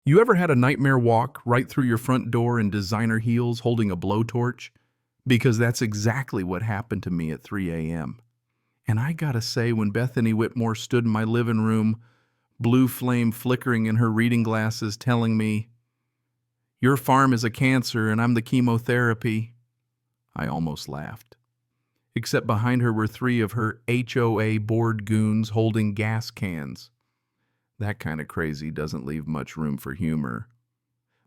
You ever had a nightmare walk right through your front door in designer heels holding a blowtorch? Because that's exactly what happened to me at 3 a.m. And I gotta say, when Bethany Whitmore stood in my living room, blue flame flickering in her reading glasses, telling me, "Your farm is a cancer and I'm the chemotherapy," I almost laughed. Except behind her were three of her HOA board goons holding gas cans. That kind of crazy doesn't leave much room for humor.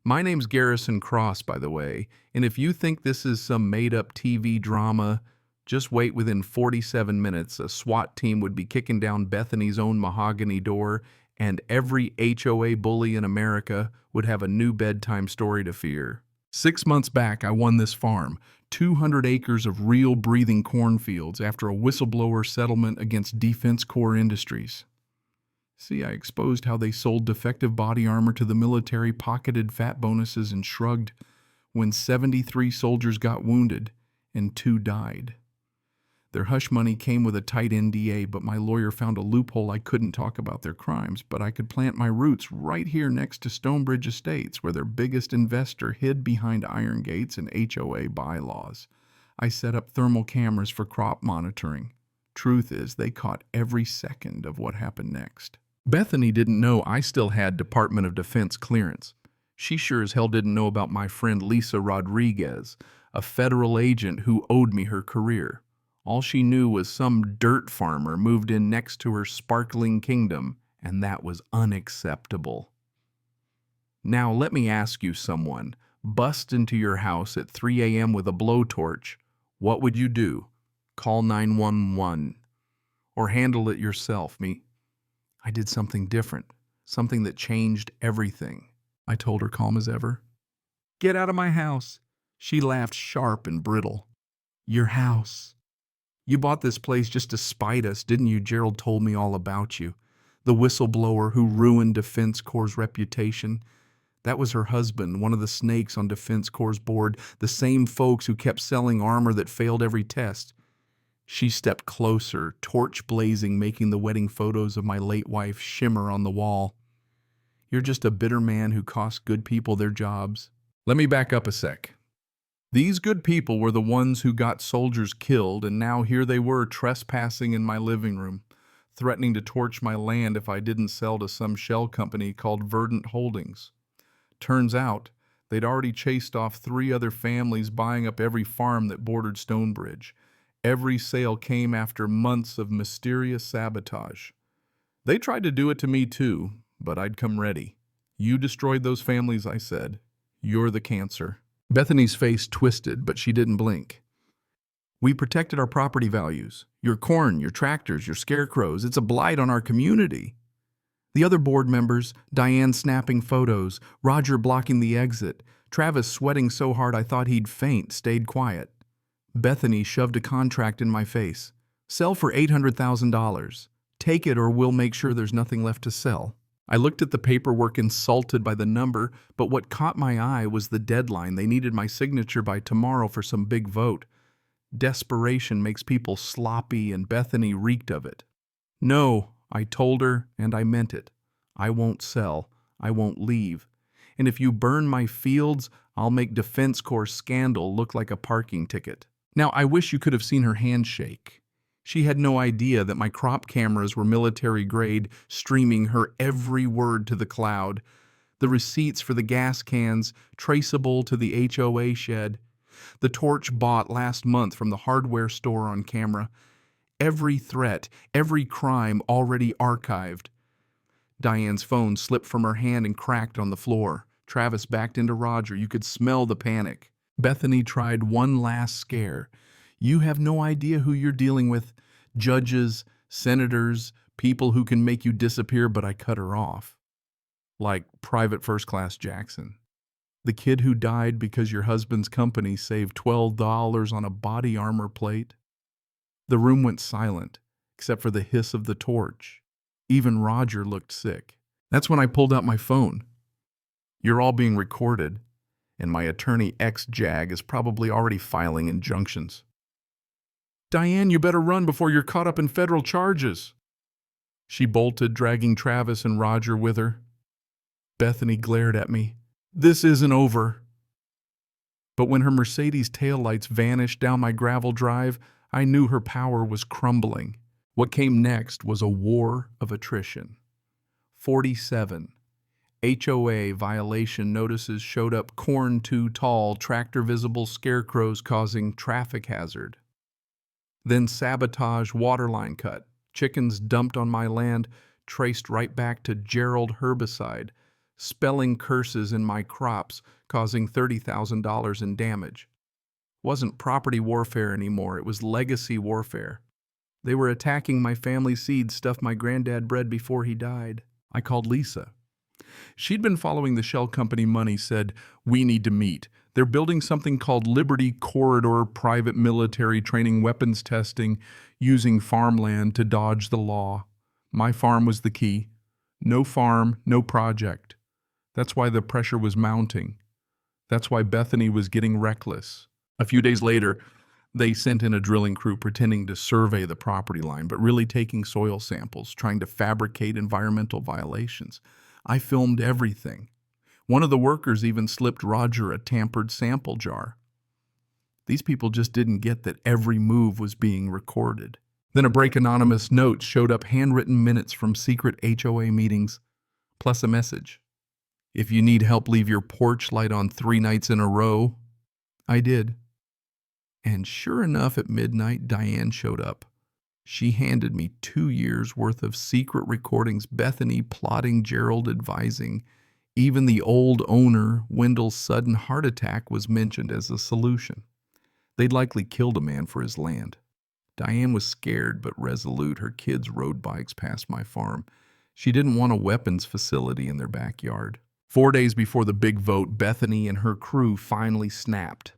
My name's Garrison Cross, by the way, and if you think this is some made-up TV drama, just wait. Within 47 minutes, a SWAT team would be kicking down Bethany's own mahogany door, and every HOA bully in America would have a new bedtime story to fear. 6 months back, I won this farm, 200 acres of real breathing cornfields, after a whistleblower settlement against Defense Corps Industries. See, I exposed how they sold defective body armor to the military, pocketed fat bonuses, and shrugged when 73 soldiers got wounded and 2 died. Their hush money came with a tight NDA, but my lawyer found a loophole. I couldn't talk about their crimes, but I could plant my roots right here next to Stonebridge Estates, where their biggest investor hid behind iron gates and HOA bylaws. I set up thermal cameras for crop monitoring. Truth is, they caught every second of what happened next. Bethany didn't know I still had Department of Defense clearance. She sure as hell didn't know about my friend Lisa Rodriguez, a federal agent who owed me her career. All she knew was some dirt farmer moved in next to her sparkling kingdom, and that was unacceptable. Now let me ask you, someone bust into your house at 3 a.m. with a blowtorch. What would you do? Call 911 or handle it yourself? I did something different, something that changed everything. I told her, calm as ever. "Get out of my house." She laughed, sharp and brittle. "Your house? You bought this place just to spite us, didn't you? Gerald told me all about you. The whistleblower who ruined Defense Corps' reputation. That was her husband, one of the snakes on Defense Corps' board, the same folks who kept selling armor that failed every test." She stepped closer, torch blazing, making the wedding photos of my late wife shimmer on the wall. "You're just a bitter man who cost good people their jobs." Let me back up a sec. These good people were the ones who got soldiers killed, and now here they were trespassing in my living room, threatening to torch my land if I didn't sell to some shell company called Verdant Holdings. Turns out, they'd already chased off 3 other families, buying up every farm that bordered Stonebridge. Every sale came after months of mysterious sabotage. They tried to do it to me too, but I'd come ready. "You destroyed those families," I said. "You're the cancer." Bethany's face twisted, but she didn't blink. "We protected our property values. Your corn, your tractors, your scarecrows. It's a blight on our community." The other board members, Diane snapping photos, Roger blocking the exit, Travis sweating so hard I thought he'd faint, stayed quiet. Bethany shoved a contract in my face. "Sell for $800,000. Take it or we'll make sure there's nothing left to sell." I looked at the paperwork, insulted by the number, but what caught my eye was the deadline. They needed my signature by tomorrow for some big vote. Desperation makes people sloppy, and Bethany reeked of it. "No," I told her, and I meant it. "I won't sell. I won't leave. And if you burn my fields, I'll make Defense Corps scandal look like a parking ticket." Now, I wish you could have seen her hand shake. She had no idea that my crop cameras were military grade, streaming her every word to the cloud. The receipts for the gas cans, traceable to the HOA shed. The torch bought last month from the hardware store on camera. Every threat, every crime already archived. Diane's phone slipped from her hand and cracked on the floor. Travis backed into Roger. You could smell the panic. Bethany tried one last scare. "You have no idea who you're dealing with. Judges, senators, people who can make you disappear," but I cut her off. Like Private First Class Jackson. "The kid who died because your husband's company saved $12 on a body armor plate." The room went silent, except for the hiss of the torch. Even Roger looked sick. That's when I pulled out my phone. "You're all being recorded, and my attorney ex-JAG is probably already filing injunctions." "Diane, you better run before you're caught up in federal charges." She bolted, dragging Travis and Roger with her. Bethany glared at me. This isn't over. But when her Mercedes taillights vanished down my gravel drive, I knew her power was crumbling. What came next was a war of attrition. 47. HOA violation notices showed up: corn too tall, tractor visible, scarecrows causing traffic hazard. Then sabotage, waterline cut, chickens dumped on my land, traced right back to Gerald herbicide, spelling curses in my crops, causing $30,000 in damage. Wasn't property warfare anymore, it was legacy warfare. They were attacking my family seed, stuff my granddad bred before he died. I called Lisa. She'd been following the shell company money, said, "We need to meet. They're building something called Liberty Corridor, private military training, weapons testing, using farmland to dodge the law." My farm was the key. No farm, no project. That's why the pressure was mounting. That's why Bethany was getting reckless. A few days later, they sent in a drilling crew pretending to survey the property line, but really taking soil samples, trying to fabricate environmental violations. I filmed everything. One of the workers even slipped Roger a tampered sample jar. These people just didn't get that every move was being recorded. Then a break anonymous notes showed up, handwritten minutes from secret HOA meetings, plus a message. "If you need help, leave your porch light on 3 nights in a row." I did. And sure enough, at midnight, Diane showed up. She handed me 2 years' worth of secret recordings, Bethany plotting, Gerald advising. Even the old owner, Wendell's sudden heart attack, was mentioned as a solution. They'd likely killed a man for his land. Diane was scared but resolute. Her kids rode bikes past my farm. She didn't want a weapons facility in their backyard. 4 days before the big vote, Bethany and her crew finally snapped.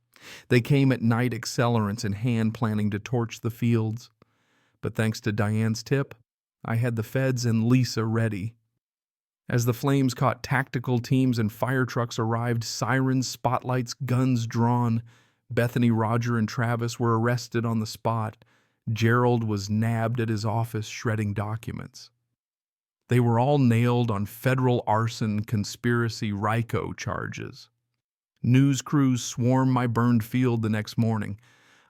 They came at night, accelerants in hand, planning to torch the fields. But thanks to Diane's tip, I had the feds and Lisa ready. As the flames caught, tactical teams and fire trucks arrived, sirens, spotlights, guns drawn. Bethany, Roger, and Travis were arrested on the spot. Gerald was nabbed at his office shredding documents. They were all nailed on federal arson, conspiracy, RICO charges. News crews swarmed my burned field the next morning.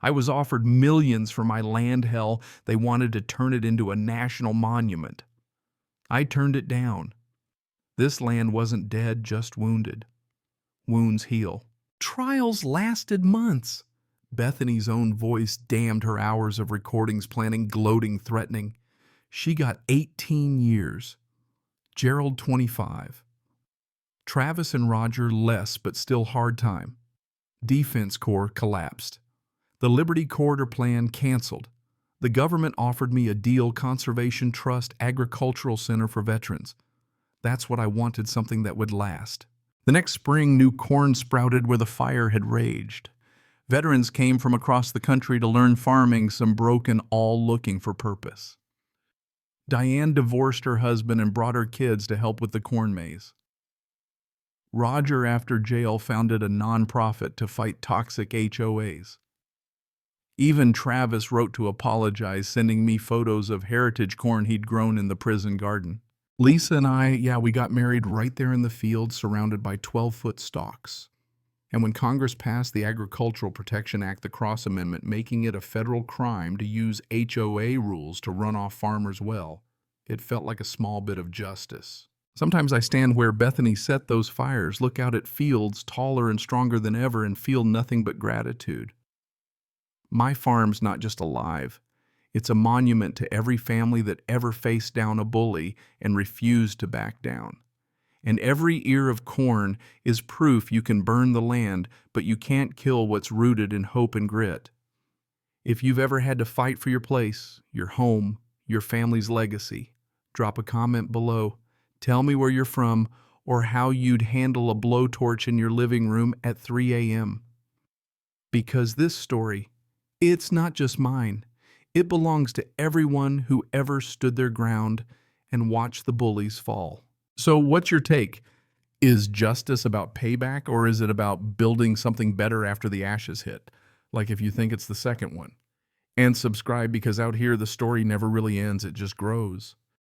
I was offered millions for my land. Hell, they wanted to turn it into a national monument. I turned it down. This land wasn't dead, just wounded. Wounds heal. Trials lasted months. Bethany's own voice damned her hours of recordings, planning, gloating, threatening. She got 18 years. Gerald, 25. Travis and Roger, less, but still hard time. Defense Corps collapsed. The Liberty Corridor plan canceled. The government offered me a deal: Conservation Trust, Agricultural Center for Veterans. That's what I wanted, something that would last. The next spring, new corn sprouted where the fire had raged. Veterans came from across the country to learn farming, some broken, all looking for purpose. Diane divorced her husband and brought her kids to help with the corn maze. Roger, after jail, founded a nonprofit to fight toxic HOAs. Even Travis wrote to apologize, sending me photos of heritage corn he'd grown in the prison garden. Lisa and I, we got married right there in the field, surrounded by 12-foot stalks. And when Congress passed the Agricultural Protection Act, the Cross Amendment, making it a federal crime to use HOA rules to run off farmers' well, it felt like a small bit of justice. Sometimes I stand where Bethany set those fires, look out at fields taller and stronger than ever, and feel nothing but gratitude. My farm's not just alive. It's a monument to every family that ever faced down a bully and refused to back down. And every ear of corn is proof you can burn the land, but you can't kill what's rooted in hope and grit. If you've ever had to fight for your place, your home, your family's legacy, drop a comment below. Tell me where you're from or how you'd handle a blowtorch in your living room at 3 a.m. Because this story, it's not just mine. It belongs to everyone who ever stood their ground and watched the bullies fall. So what's your take? Is justice about payback, or is it about building something better after the ashes hit? Like if you think it's the second one. And subscribe, because out here the story never really ends, it just grows.